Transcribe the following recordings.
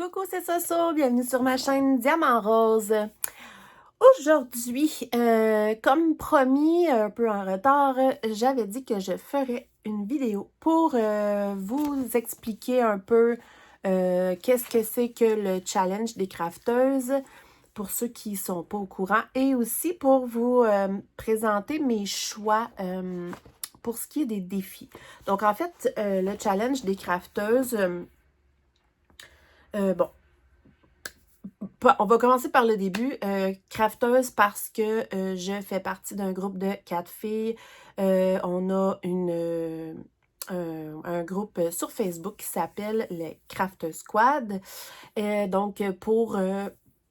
Coucou, c'est Soso, bienvenue sur ma chaîne Diamant Rose. Aujourd'hui, comme promis, un peu en retard, j'avais dit que je ferais une vidéo pour vous expliquer un peu qu'est-ce que c'est que le challenge des crafteuses, pour ceux qui ne sont pas au courant, et aussi pour vous présenter mes choix pour ce qui est des défis. Donc en fait, le challenge des crafteuses, bon, on va commencer par le début. Crafteuse parce que je fais partie d'un groupe de 4 filles. On a un groupe sur Facebook qui s'appelle les Craft Squad. Donc, pour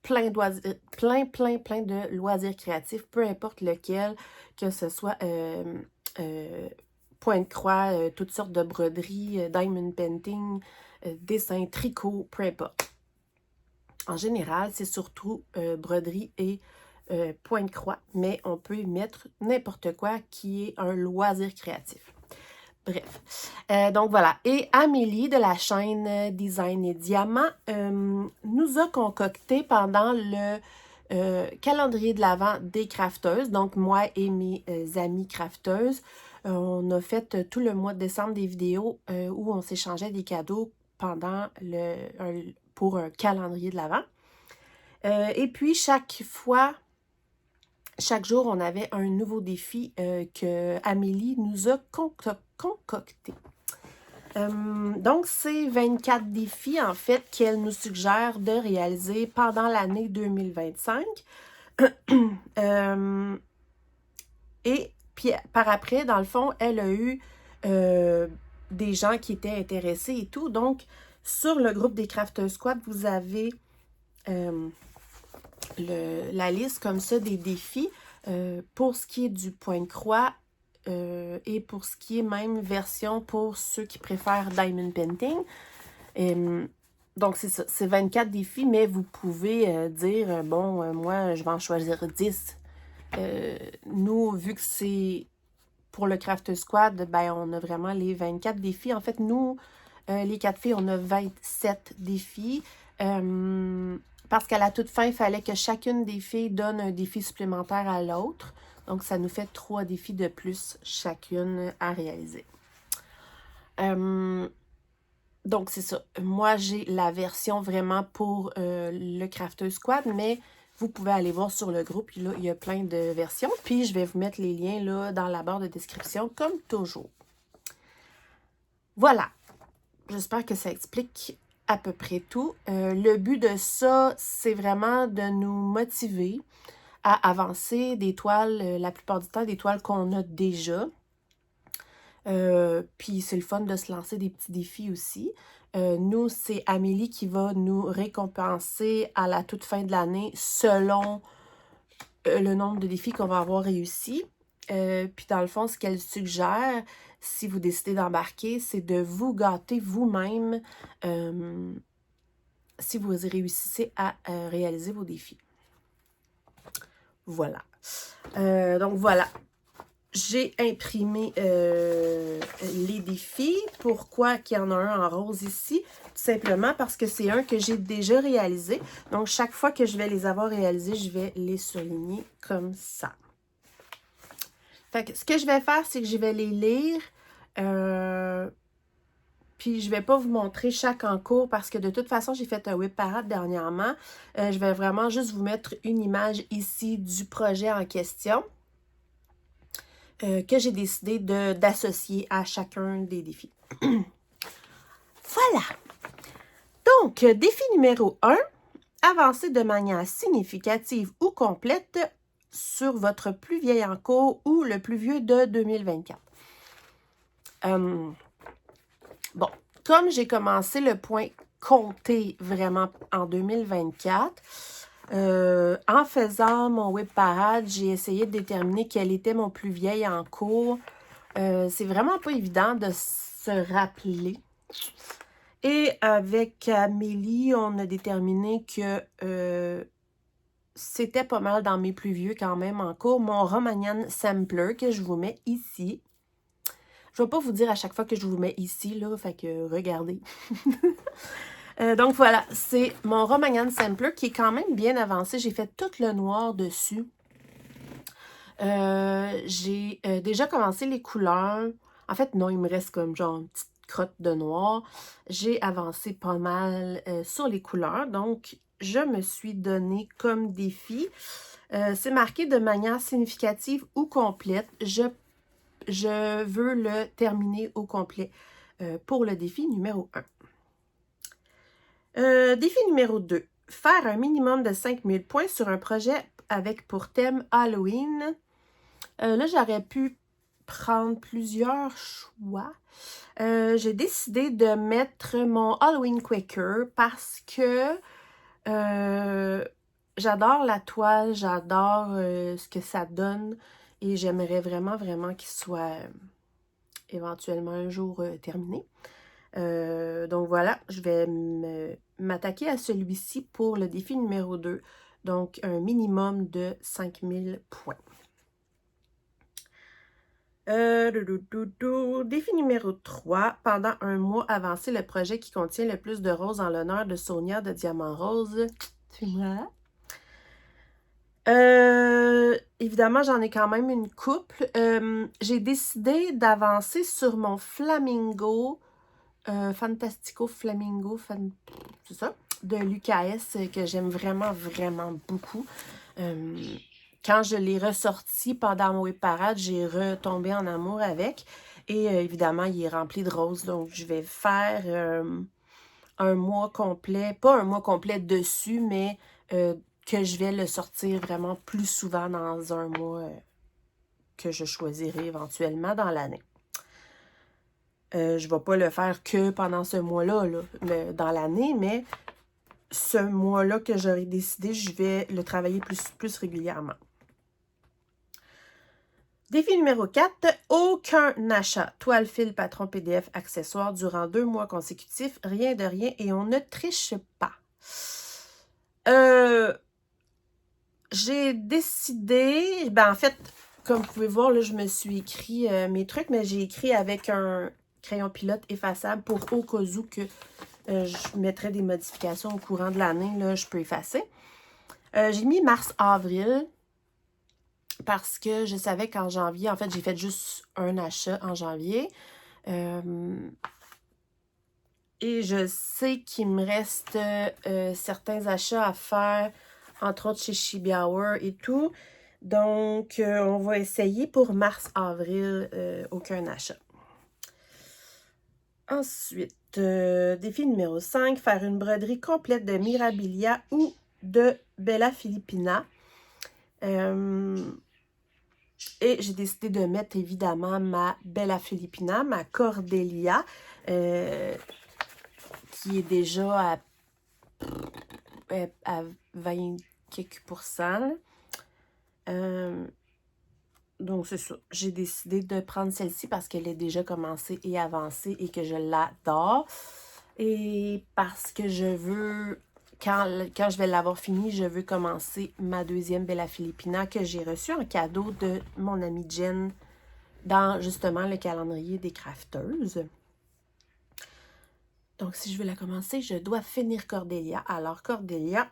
plein de loisirs créatifs, peu importe lequel, que ce soit point de croix, toutes sortes de broderies, diamond painting, dessin, tricot, peu importe. En général, c'est surtout broderie et point de croix, mais on peut y mettre n'importe quoi qui est un loisir créatif. Bref, donc voilà. Et Amélie de la chaîne Design et Diamant nous a concocté pendant le calendrier de l'Avent des crafteuses, donc moi et mes amies crafteuses, on a fait tout le mois de décembre des vidéos où on s'échangeait des cadeaux pendant pour un calendrier de l'Avent. Et puis, chaque jour, on avait un nouveau défi que Amélie nous a concocté. Donc, c'est 24 défis, en fait, qu'elle nous suggère de réaliser pendant l'année 2025. Et puis, par après, dans le fond, elle a eu des gens qui étaient intéressés et tout. Donc, sur le groupe des Craft Squad, vous avez la liste comme ça des défis pour ce qui est du point de croix et pour ce qui est même version pour ceux qui préfèrent Diamond Painting. Donc, c'est ça, c'est 24 défis, mais vous pouvez dire, bon, moi, je vais en choisir 10. Nous, vu que c'est pour le Craft Squad, ben, on a vraiment les 24 défis. En fait, nous, les 4 filles, on a 27 défis. Parce qu'à la toute fin, il fallait que chacune des filles donne un défi supplémentaire à l'autre. Donc, ça nous fait 3 défis de plus chacune à réaliser. Donc, c'est ça. Moi, j'ai la version vraiment pour le Crafter Squad, mais vous pouvez aller voir sur le groupe. Là, il y a plein de versions. Puis, je vais vous mettre les liens là, dans la barre de description, comme toujours. Voilà. J'espère que ça explique à peu près tout. Le but de ça, c'est vraiment de nous motiver à avancer des toiles, la plupart du temps, des toiles qu'on a déjà. Puis c'est le fun de se lancer des petits défis aussi. Nous, c'est Amélie qui va nous récompenser à la toute fin de l'année selon le nombre de défis qu'on va avoir réussi. Puis dans le fond, ce qu'elle suggère, si vous décidez d'embarquer, c'est de vous gâter vous-même si vous réussissez à réaliser vos défis. Voilà. Donc voilà. J'ai imprimé les défis. Pourquoi qu'il y en a un en rose ici? Tout simplement parce que c'est un que j'ai déjà réalisé. Donc, chaque fois que je vais les avoir réalisés, je vais les surligner comme ça. Fait que ce que je vais faire, c'est que je vais les lire. Puis, je ne vais pas vous montrer chaque en cours parce que de toute façon, j'ai fait un whip parade dernièrement. Je vais vraiment juste vous mettre une image ici du projet en question. Que j'ai décidé d'associer à chacun des défis. Voilà! Donc, défi numéro 1, avancez de manière significative ou complète sur votre plus vieil en cours ou le plus vieux de 2024. Bon, comme j'ai commencé le point compté vraiment en 2024, en faisant mon whip parade, j'ai essayé de déterminer quel était mon plus vieil en cours. C'est vraiment pas évident de se rappeler. Et avec Amélie, on a déterminé que c'était pas mal dans mes plus vieux quand même en cours. Mon Romanian Sampler que je vous mets ici. Je vais pas vous dire à chaque fois que je vous mets ici, là, fait que regardez. Donc voilà, c'est mon Romagnan Sampler qui est quand même bien avancé. J'ai fait tout le noir dessus. J'ai déjà commencé les couleurs. En fait, non, il me reste comme genre une petite crotte de noir. J'ai avancé pas mal sur les couleurs. Donc, je me suis donné comme défi. C'est marqué de manière significative ou complète. Je veux le terminer au complet pour le défi numéro 1. Défi numéro 2. Faire un minimum de 5000 points sur un projet avec pour thème Halloween. Là, j'aurais pu prendre plusieurs choix. J'ai décidé de mettre mon Halloween Quaker parce que j'adore la toile, j'adore ce que ça donne et j'aimerais vraiment, vraiment qu'il soit éventuellement un jour terminé. Donc voilà, je vais m'attaquer à celui-ci pour le défi numéro 2. Donc un minimum de 5000 points. Défi numéro 3. Pendant un mois, avancer le projet qui contient le plus de roses en l'honneur de Sonia de Diamant Rose. C'est moi. Évidemment, j'en ai quand même une couple. J'ai décidé d'avancer sur mon Flamingo, Fantastico Flamingo, c'est ça, de l'UKS, que j'aime vraiment, vraiment beaucoup. Quand je l'ai ressorti pendant mon parade, j'ai retombé en amour avec. Et évidemment, il est rempli de roses. Donc, je vais faire un mois complet, pas un mois complet dessus, mais que je vais le sortir vraiment plus souvent dans un mois que je choisirai éventuellement dans l'année. Je ne vais pas le faire que pendant ce mois-là, là, dans l'année, mais ce mois-là que j'aurai décidé, je vais le travailler plus régulièrement. Défi numéro 4, aucun achat, toile, fil, patron, PDF, accessoires durant 2 mois consécutifs, rien de rien et on ne triche pas. J'ai décidé, en fait, comme vous pouvez voir, là, je me suis écrit mes trucs, mais j'ai écrit avec un crayon pilote effaçable pour au cas où que je mettrais des modifications au courant de l'année, là, je peux effacer. J'ai mis mars-avril. Parce que je savais qu'en janvier, en fait, j'ai fait juste un achat en janvier. Et je sais qu'il me reste certains achats à faire, entre autres chez Shibiauer et tout. Donc, on va essayer pour mars-avril, aucun achat. Ensuite, défi numéro 5, faire une broderie complète de Mirabilia ou de Bella Filipina. Et j'ai décidé de mettre évidemment ma Bella Filipina, ma Cordelia, qui est déjà à 20 quelques %. Donc c'est ça. J'ai décidé de prendre celle-ci parce qu'elle est déjà commencée et avancée et que je l'adore. Et parce que je veux... Quand je vais l'avoir fini, je veux commencer ma deuxième Bella Filipina que j'ai reçue en cadeau de mon amie Jen dans justement le calendrier des crafteuses. Donc, si je veux la commencer, je dois finir Cordelia. Alors, Cordelia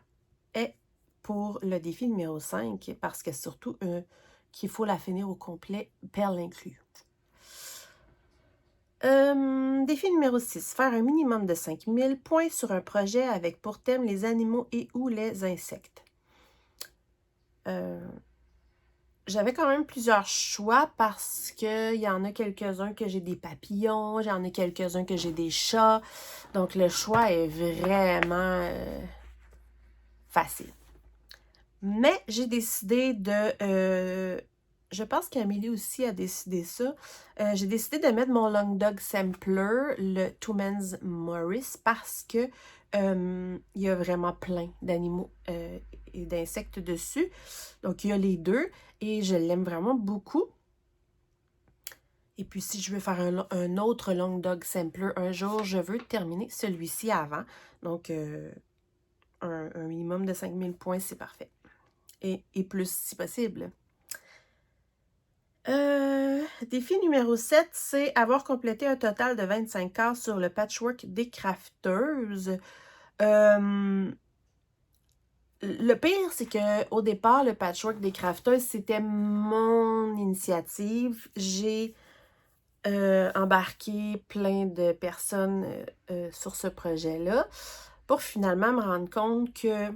est pour le défi numéro 5 parce que surtout qu'il faut la finir au complet, perles inclus. Défi numéro 6. Faire un minimum de 5000 points sur un projet avec pour thème les animaux et ou les insectes. J'avais quand même plusieurs choix parce qu'il y en a quelques-uns que j'ai des papillons, j'en ai quelques-uns que j'ai des chats. Donc, le choix est vraiment facile. Mais j'ai décidé de... je pense qu'Amélie aussi a décidé ça. J'ai décidé de mettre mon Long Dog Sampler, le Two Men's Morris, parce que il y a vraiment plein d'animaux et d'insectes dessus. Donc, il y a les deux et je l'aime vraiment beaucoup. Et puis, si je veux faire un autre Long Dog Sampler un jour, je veux terminer celui-ci avant. Donc, un minimum de 5000 points, c'est parfait. Et plus, si possible. Défi numéro 7, c'est avoir complété un total de 25 cases sur le patchwork des crafteuses. Le pire, c'est qu'au départ, le patchwork des crafteuses, c'était mon initiative. J'ai embarqué plein de personnes sur ce projet-là pour finalement me rendre compte que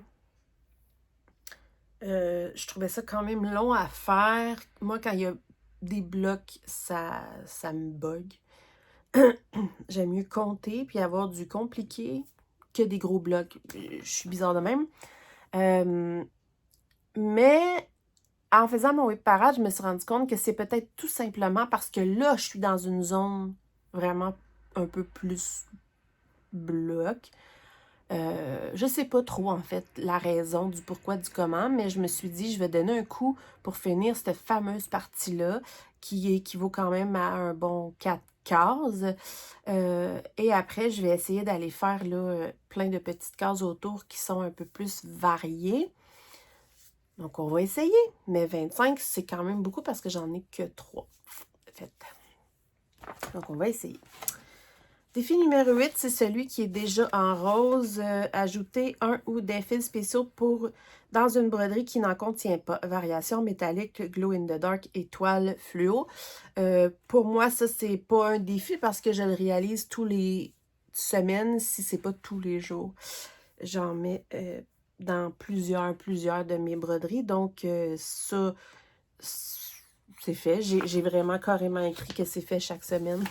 je trouvais ça quand même long à faire. Moi, quand il y a des blocs, ça me bug. J'aime mieux compter puis avoir du compliqué que des gros blocs. Je suis bizarre de même. Mais en faisant mon web parade, je me suis rendu compte que c'est peut-être tout simplement parce que là, je suis dans une zone vraiment un peu plus bloc. Je sais pas trop, en fait, la raison du pourquoi, du comment, mais je me suis dit, je vais donner un coup pour finir cette fameuse partie-là, qui équivaut quand même à un bon 4 cases. Et après, je vais essayer d'aller faire là, plein de petites cases autour qui sont un peu plus variées. Donc, on va essayer. Mais 25, c'est quand même beaucoup parce que j'en ai que 3 faites. Donc, on va essayer. Défi numéro 8, c'est celui qui est déjà en rose. Ajouter un ou des fils spéciaux dans une broderie qui n'en contient pas. Variation métallique, glow in the dark, étoile, fluo. Pour moi, ça, c'est pas un défi parce que je le réalise tous les semaines, si c'est pas tous les jours. J'en mets dans plusieurs de mes broderies. Donc, ça, c'est fait. J'ai vraiment carrément écrit que c'est fait chaque semaine.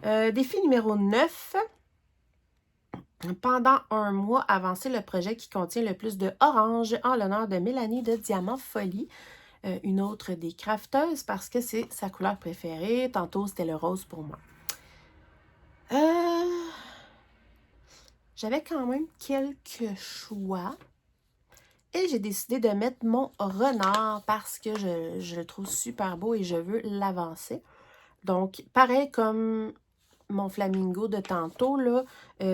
Défi numéro 9. Pendant un mois, avancer le projet qui contient le plus de orange en l'honneur de Mélanie de Diamant Folie. Une autre des crafteuses parce que c'est sa couleur préférée. Tantôt, c'était le rose pour moi. J'avais quand même quelques choix. Et j'ai décidé de mettre mon renard parce que je le trouve super beau et je veux l'avancer. Donc, pareil comme mon flamingo de tantôt, là,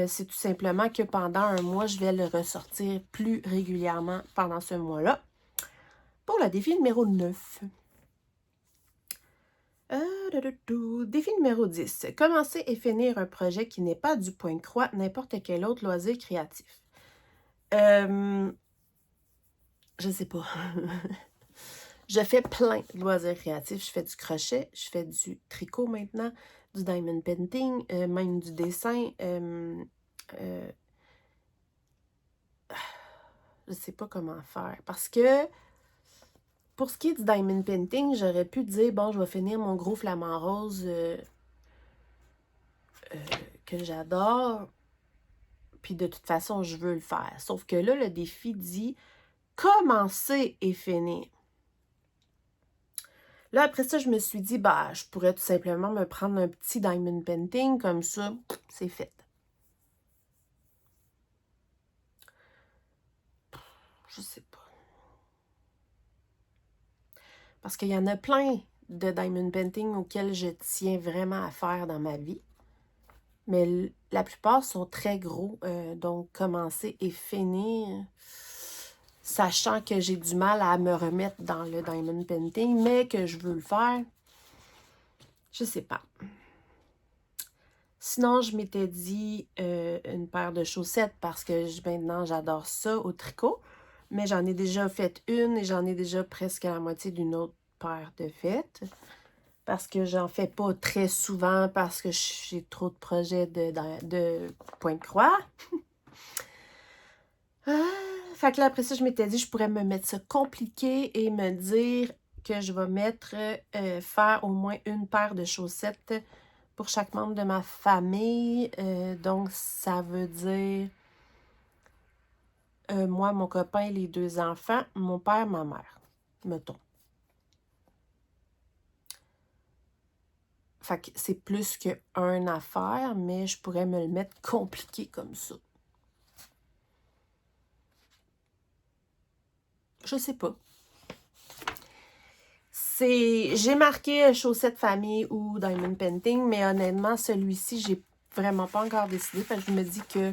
c'est tout simplement que pendant un mois, je vais le ressortir plus régulièrement pendant ce mois-là. Pour le défi numéro 9. Défi numéro 10. Commencer et finir un projet qui n'est pas du point de croix, n'importe quel autre loisir créatif. Je sais pas. Je fais plein de loisirs créatifs. Je fais du crochet, je fais du tricot maintenant, du diamond painting, même du dessin. Je sais pas comment faire. Parce que pour ce qui est du diamond painting, j'aurais pu dire, bon, je vais finir mon gros flamant rose que j'adore. Puis de toute façon, je veux le faire. Sauf que là, le défi dit commencer et finir. Là, après ça, je me suis dit, bah, je pourrais tout simplement me prendre un petit diamond painting, comme ça, c'est fait. Je sais pas. Parce qu'il y en a plein de diamond painting auxquels je tiens vraiment à faire dans ma vie. Mais la plupart sont très gros, donc commencer et finir, sachant que j'ai du mal à me remettre dans le diamond painting, mais que je veux le faire, je sais pas. Sinon, je m'étais dit une paire de chaussettes parce que maintenant, j'adore ça au tricot. Mais j'en ai déjà fait une et j'en ai déjà presque la moitié d'une autre paire de faites. Parce que j'en fais pas très souvent parce que j'ai trop de projets de point de croix. Fait que là, après ça, je m'étais dit je pourrais me mettre ça compliqué et me dire que je vais mettre, faire au moins une paire de chaussettes pour chaque membre de ma famille. Donc, ça veut dire moi, mon copain, les 2 enfants, mon père, ma mère, mettons. Fait que c'est plus qu'une affaire, mais je pourrais me le mettre compliqué comme ça. Je sais pas. J'ai marqué chaussettes famille ou diamond painting, mais honnêtement, celui-ci, j'ai vraiment pas encore décidé. Fait que je me dis que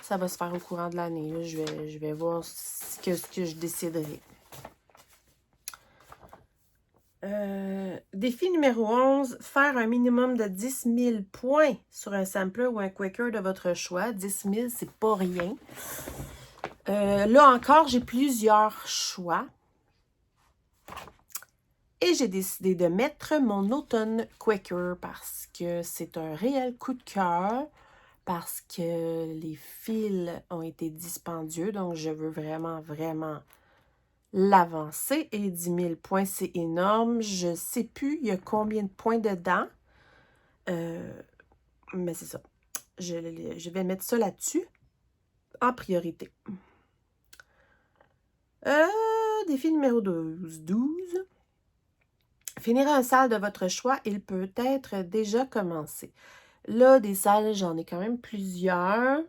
ça va se faire au courant de l'année. Je vais voir ce que je déciderai. Défi numéro 11, faire un minimum de 10 000 points sur un sampler ou un quaker de votre choix. 10 000, c'est pas rien. Là encore, j'ai plusieurs choix. Et j'ai décidé de mettre mon automne quaker parce que c'est un réel coup de cœur, parce que les fils ont été dispendieux, donc je veux vraiment, vraiment l'avancer. Et 10 000 points, c'est énorme. Je ne sais plus il y a combien de points dedans. Mais c'est ça. Je vais mettre ça là-dessus en priorité. Défi numéro 12. Finir un salle de votre choix, il peut être déjà commencé. Là, des salles, j'en ai quand même plusieurs.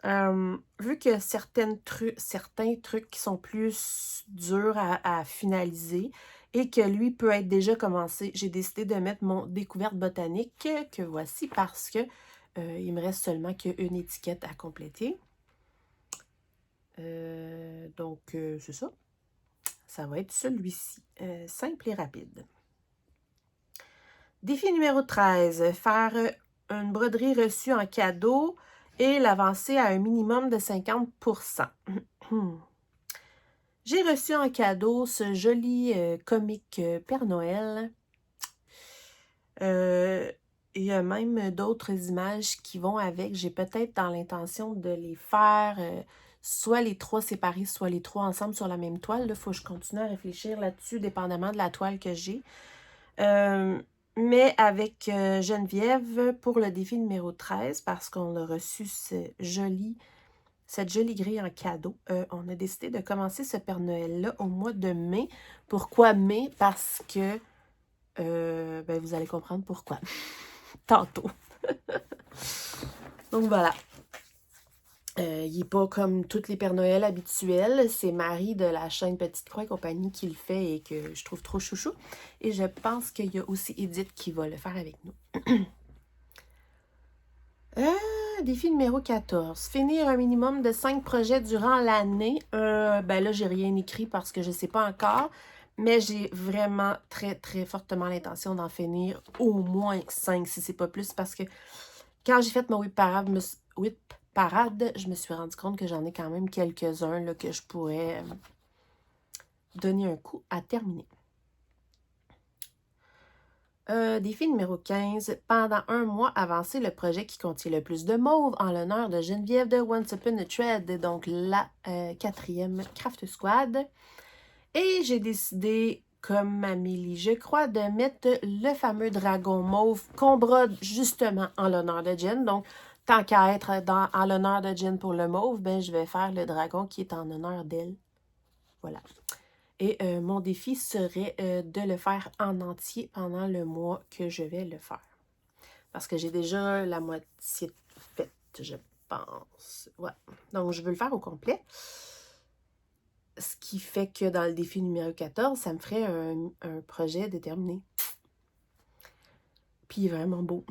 Vu que certains trucs qui sont plus durs à finaliser et que lui peut être déjà commencé, j'ai décidé de mettre mon découverte botanique que voici parce que il me reste seulement qu'une étiquette à compléter. Donc, c'est ça. Ça va être celui-ci. Simple et rapide. Défi numéro 13. Faire une broderie reçue en cadeau et l'avancer à un minimum de 50%. J'ai reçu en cadeau ce joli comique Père Noël. Il y a même d'autres images qui vont avec. J'ai peut-être dans l'intention de les faire soit les 3 séparés, soit les 3 ensemble sur la même toile. Il faut que je continue à réfléchir là-dessus, dépendamment de la toile que j'ai. Mais avec Geneviève pour le défi numéro 13, parce qu'on a reçu cette jolie grille en cadeau, on a décidé de commencer ce Père Noël-là au mois de mai. Pourquoi mai? Parce que, vous allez comprendre pourquoi. Tantôt. Donc voilà. Il n'est pas comme tous les Pères Noël habituels. C'est Marie de la chaîne Petite Croix et compagnie qui le fait et que je trouve trop chouchou. Et je pense qu'il y a aussi Edith qui va le faire avec nous. Défi numéro 14. Finir un minimum de 5 projets durant l'année. Là, j'ai rien écrit parce que je ne sais pas encore. Mais j'ai vraiment très, très fortement l'intention d'en finir au moins 5, si c'est pas plus. Parce que quand j'ai fait ma whip parade, je me suis rendu compte que j'en ai quand même quelques-uns là, que je pourrais donner un coup à terminer. Défi numéro 15. Pendant un mois, avancer le projet qui contient le plus de mauve en l'honneur de Geneviève de Once Upon a Thread, donc la 4e Craft Squad. Et j'ai décidé, comme Amélie, je crois, de mettre le fameux dragon mauve qu'on brode justement en l'honneur de Jen. Donc, tant qu'à être en l'honneur de Jen pour le mauve, je vais faire le dragon qui est en honneur d'elle. Voilà. Et mon défi serait de le faire en entier pendant le mois que je vais le faire. Parce que j'ai déjà la moitié faite, je pense. Ouais. Donc, je veux le faire au complet. Ce qui fait que dans le défi numéro 14, ça me ferait un projet déterminé. Puis il est vraiment beau.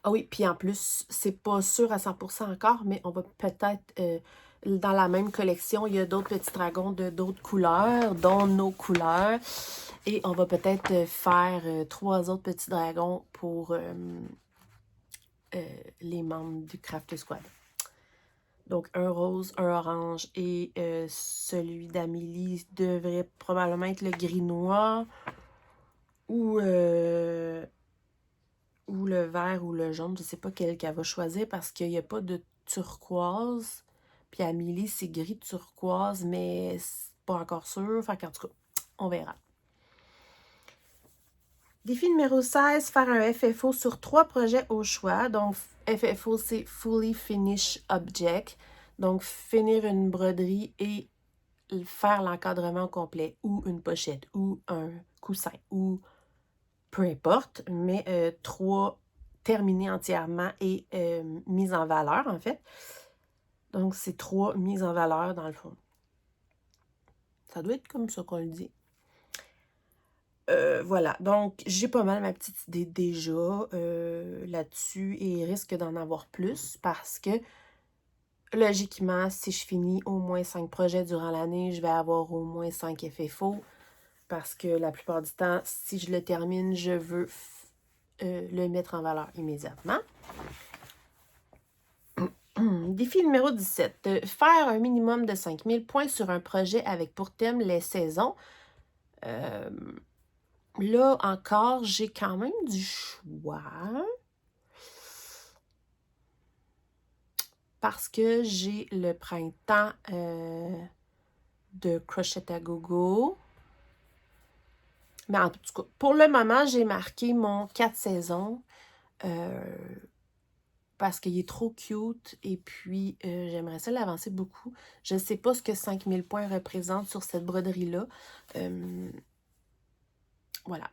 Ah oui, puis en plus, c'est pas sûr à 100% encore, mais on va peut-être, dans la même collection, il y a d'autres petits dragons de d'autres couleurs, dont nos couleurs. Et on va peut-être faire 3 autres petits dragons pour les membres du Craft Squad. Donc, un rose, un orange et celui d'Amélie devrait probablement être le gris-noir ou le vert ou le jaune. Je ne sais pas quel qu'elle va choisir parce qu'il n'y a pas de turquoise. Puis Amélie, c'est gris turquoise, mais c'est pas encore sûr. Fait qu'en tout cas, on verra. Défi numéro 16, faire un FFO sur 3 projets au choix. Donc, FFO, c'est Fully Finish Object. Donc, finir une broderie et faire l'encadrement complet ou une pochette ou un coussin ou peu importe, mais 3 terminés entièrement et mis en valeur, en fait. Donc, c'est 3 mises en valeur dans le fond. Ça doit être comme ça qu'on le dit. Voilà, donc j'ai pas mal ma petite idée déjà là-dessus et il risque d'en avoir plus parce que logiquement, si je finis au moins 5 projets durant l'année, je vais avoir au moins 5 FFO. parce que la plupart du temps, si je le termine, je veux le mettre en valeur immédiatement. Défi numéro 17. Faire un minimum de 5000 points sur un projet avec pour thème les saisons. Là encore, j'ai quand même du choix. Parce que j'ai le printemps de Crochet à Gogo. Mais en tout cas, pour le moment, j'ai marqué mon 4 saisons. Parce qu'il est trop cute et puis j'aimerais ça l'avancer beaucoup. Je ne sais pas ce que 5000 points représentent sur cette broderie-là. Voilà.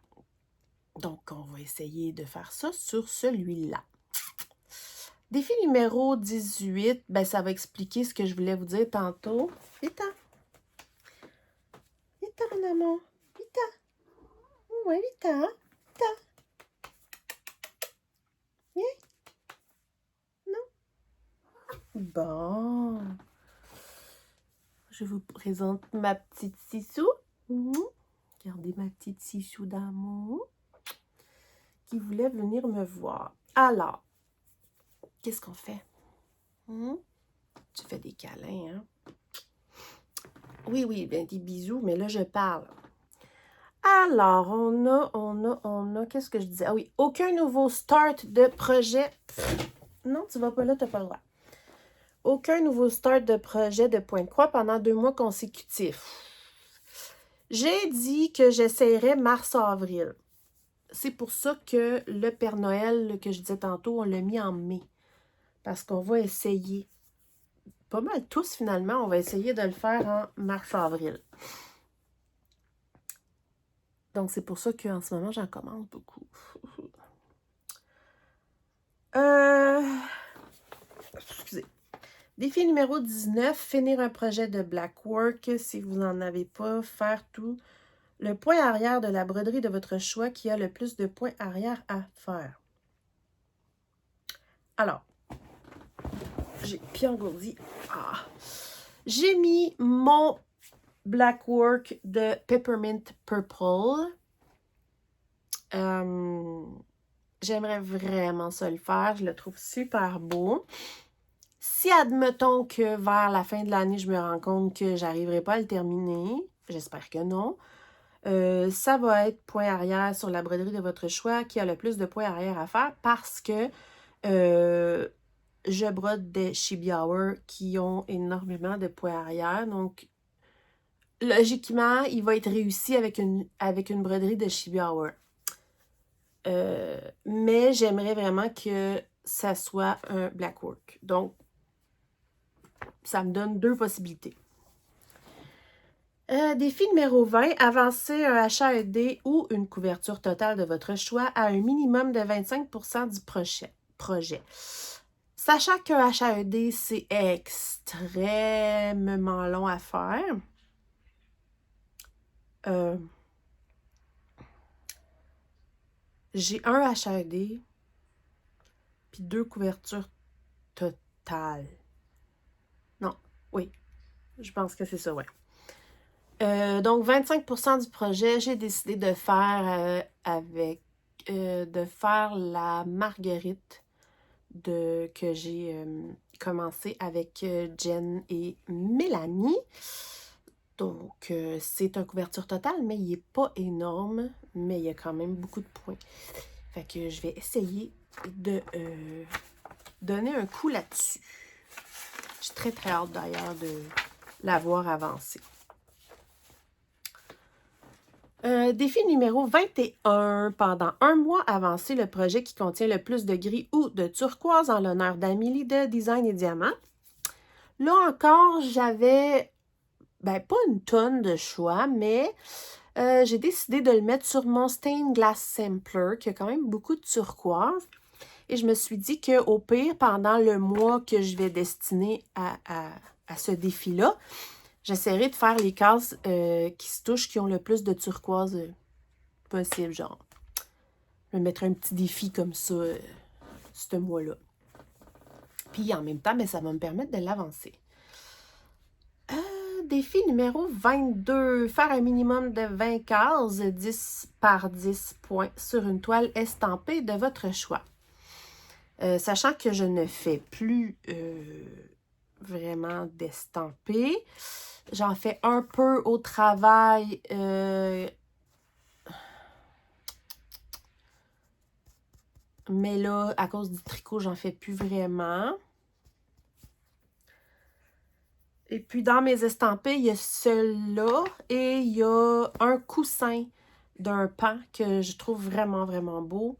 Donc, on va essayer de faire ça sur celui-là. Défi numéro 18, ben, ça va expliquer ce que je voulais vous dire tantôt. Vite-t'en. Vite-t'en, mon amour. Vite-t'en. Ouais, vite-t'en. Vite-t'en. Viens. Non. Bon. Je vous présente ma petite Sissou. Regardez ma petite Sissou d'amour qui voulait venir me voir. Alors, qu'est-ce qu'on fait? Tu fais des câlins, hein? Oui, bien des bisous, mais là, je parle. Alors, on a, qu'est-ce que je disais? Ah oui, aucun nouveau start de projet. Non, tu vas pas là, tu n'as pas le droit. Aucun nouveau start de projet de Pointe-Croix pendant 2 mois consécutifs. J'ai dit que j'essaierais mars-avril. C'est pour ça que le Père Noël que je disais tantôt, on l'a mis en mai. Parce qu'on va essayer. Pas mal tous, finalement, on va essayer de le faire en mars-avril. Donc, c'est pour ça qu'en ce moment, j'en commande beaucoup. Excusez. Défi numéro 19, finir un projet de black work. Si vous n'en avez pas, faire tout. Le point arrière de la broderie de votre choix qui a le plus de points arrière à faire. Alors, j'ai pied engourdi. J'ai mis mon black work de Peppermint Purple. J'aimerais vraiment ça le faire. Je le trouve super beau. Si, admettons que vers la fin de l'année, je me rends compte que j'arriverai pas à le terminer, j'espère que non, ça va être point arrière sur la broderie de votre choix qui a le plus de points arrière à faire parce que je brode des Chibi Hour qui ont énormément de points arrière. Donc, logiquement, il va être réussi avec une broderie de Chibi Hour. Mais j'aimerais vraiment que ça soit un black work. Donc, ça me donne 2 possibilités. Défi numéro 20, avancer un HAED ou une couverture totale de votre choix à un minimum de 25% du projet. Sachant qu'un HAED, c'est extrêmement long à faire. J'ai un HAED puis 2 couvertures totales. Non, oui, je pense que c'est ça, ouais. Donc, 25% du projet, j'ai décidé de faire de faire la marguerite que j'ai commencé avec Jen et Mélanie. Donc, c'est une couverture totale, mais il n'est pas énorme, mais il y a quand même beaucoup de points. Fait que je vais essayer de donner un coup là-dessus. J'ai très, très hâte d'ailleurs de l'avoir avancé. Défi numéro 21. Pendant 1 mois, avancer le projet qui contient le plus de gris ou de turquoise en l'honneur d'Amélie de Design et Diamant. Là encore, j'avais pas une tonne de choix, mais j'ai décidé de le mettre sur mon Stained Glass Sampler, qui a quand même beaucoup de turquoise. Et je me suis dit qu'au pire, pendant le mois que je vais destiner à ce défi-là, j'essaierai de faire les cases qui se touchent, qui ont le plus de turquoise possible, genre. Je vais mettre un petit défi comme ça, ce mois-là. Puis en même temps, ça va me permettre de l'avancer. défi numéro 22. Faire un minimum de 20 cases, 10 par 10 points sur une toile estampée de votre choix. Sachant que je ne fais plus vraiment d'estampés, j'en fais un peu au travail. Mais là, à cause du tricot, j'en fais plus vraiment. Et puis, dans mes estampés, il y a celui-là et il y a un coussin d'un pan que je trouve vraiment, vraiment beau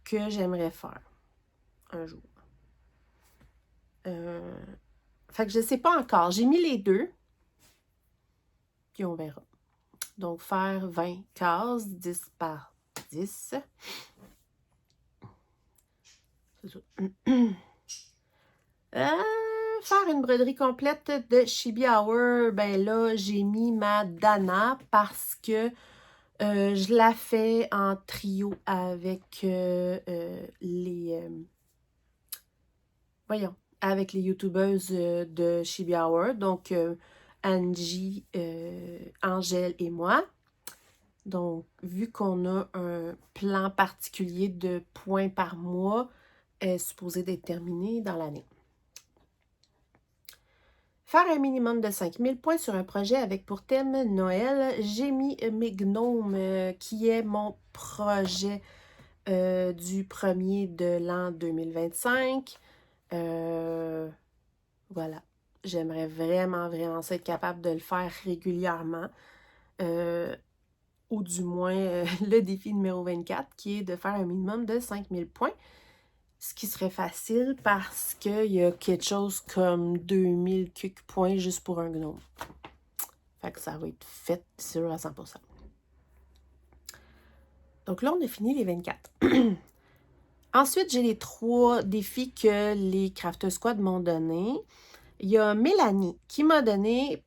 que j'aimerais faire un jour. Fait que je ne sais pas encore. J'ai mis les deux, puis on verra. Donc, faire 20 cases, 10 par 10. C'est ça. Faire une broderie complète de Chibi Hour, ben là, j'ai mis ma Dana parce que je la fais en trio avec avec les youtubeuses de Chibi Hour, donc Angie, Angèle et moi. Donc, vu qu'on a un plan particulier de points par mois, elle est supposée d'être terminée dans l'année. Faire un minimum de 5000 points sur un projet avec pour thème Noël. J'ai mis mes gnomes, qui est mon projet du premier de l'an 2025. Voilà. J'aimerais vraiment, vraiment ça, être capable de le faire régulièrement. Ou du moins le défi numéro 24, qui est de faire un minimum de 5000 points. Ce qui serait facile parce qu'il y a quelque chose comme 2000 quelques points juste pour un gnome. Fait que ça va être fait sûr à 100%. Donc là, on a fini les 24. Ensuite, j'ai les 3 défis que les Craft Squad m'ont donnés. Il y a Mélanie qui m'a demandé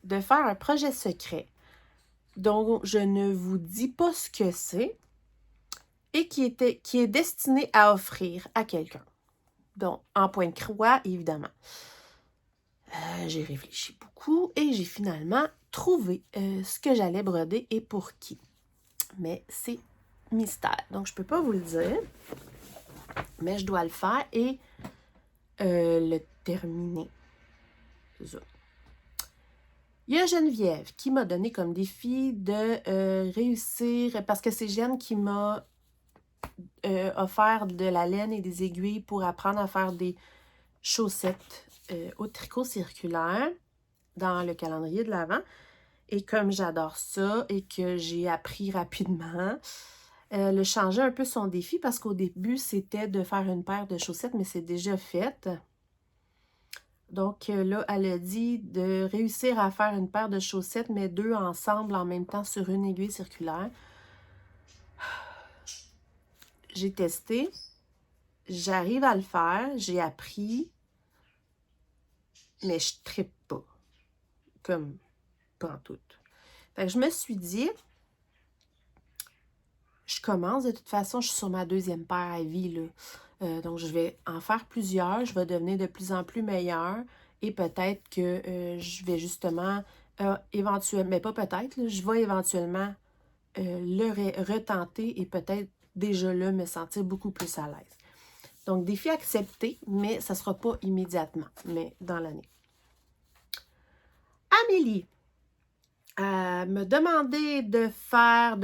de faire un projet secret dont je ne vous dis pas ce que c'est et qui est destiné à offrir à quelqu'un. Donc, en point de croix, évidemment. J'ai réfléchi beaucoup et j'ai finalement trouvé ce que j'allais broder et pour qui. Mais c'est mystère. Donc, je ne peux pas vous le dire. Mais je dois le faire et le terminer. C'est ça. Il y a Geneviève qui m'a donné comme défi de réussir, parce que c'est Jeanne qui m'a offert de la laine et des aiguilles pour apprendre à faire des chaussettes au tricot circulaire dans le calendrier de l'Avent. Et comme j'adore ça et que j'ai appris rapidement, elle a changé un peu son défi parce qu'au début, c'était de faire une paire de chaussettes, mais c'est déjà fait. Donc là, elle a dit de réussir à faire une paire de chaussettes, mais 2 ensemble en même temps sur une aiguille circulaire. J'ai testé. J'arrive à le faire. J'ai appris. Mais je ne trippe pas. Comme pas en tout. Fait que je me suis dit, je commence de toute façon, je suis sur ma 2e paire à vie, là. Donc, je vais en faire plusieurs. Je vais devenir de plus en plus meilleure. Et peut-être que je vais justement, éventuellement, mais pas peut-être, là, je vais éventuellement le retenter et peut-être déjà là me sentir beaucoup plus à l'aise. Donc, défi accepté, mais ça ne sera pas immédiatement, mais dans l'année. Amélie me demandé de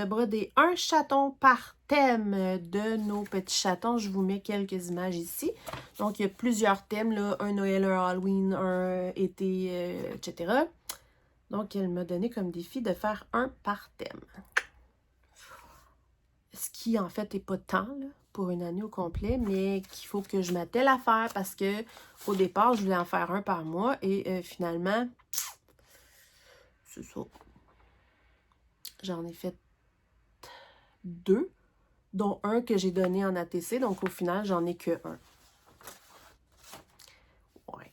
broder un chaton par thème de nos petits chatons. Je vous mets quelques images ici. Donc, il y a plusieurs thèmes, là, un Noël, un Halloween, un été, etc. Donc, elle m'a donné comme défi de faire un par thème. Ce qui, en fait, n'est pas tant là, pour une année au complet, mais qu'il faut que je m'attelle à faire parce que au départ, je voulais en faire un par mois et finalement, c'est ça. J'en ai fait 2, dont un que j'ai donné en ATC. Donc, au final, j'en ai que 1. Ouais.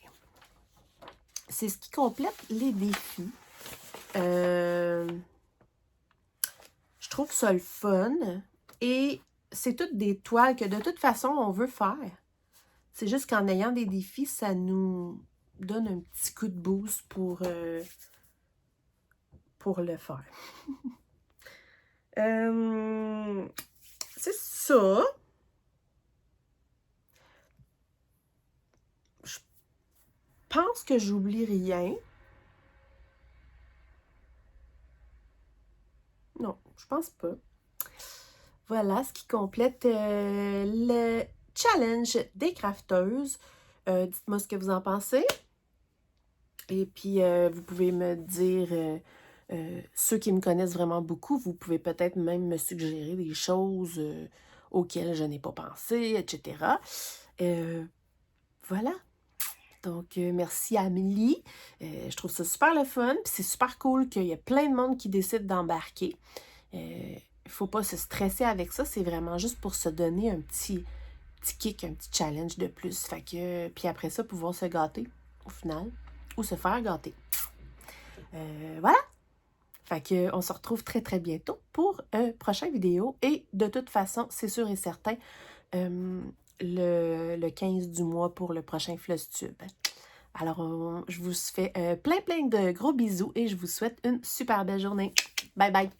C'est ce qui complète les défis. Je trouve ça le fun. Et c'est toutes des toiles que, de toute façon, on veut faire. C'est juste qu'en ayant des défis, ça nous donne un petit coup de boost pour le faire. C'est ça. Je pense que j'oublie rien. Non, je pense pas. Voilà ce qui complète le challenge des crafteuses. Dites-moi ce que vous en pensez. Et puis, vous pouvez me dire, ceux qui me connaissent vraiment beaucoup, vous pouvez peut-être même me suggérer des choses auxquelles je n'ai pas pensé, etc. Voilà. Donc, merci à Amélie. Je trouve ça super le fun. Puis c'est super cool qu'il y ait plein de monde qui décide d'embarquer. Il ne faut pas se stresser avec ça. C'est vraiment juste pour se donner un petit kick, un petit challenge de plus. Fait que, puis après ça, pouvoir se gâter au final. Ou se faire gâter. Voilà. Fait que on se retrouve très très bientôt pour une prochaine vidéo. Et de toute façon, c'est sûr et certain, le 15 du mois pour le prochain Flosstube. Alors, je vous fais plein de gros bisous et je vous souhaite une super belle journée. Bye bye!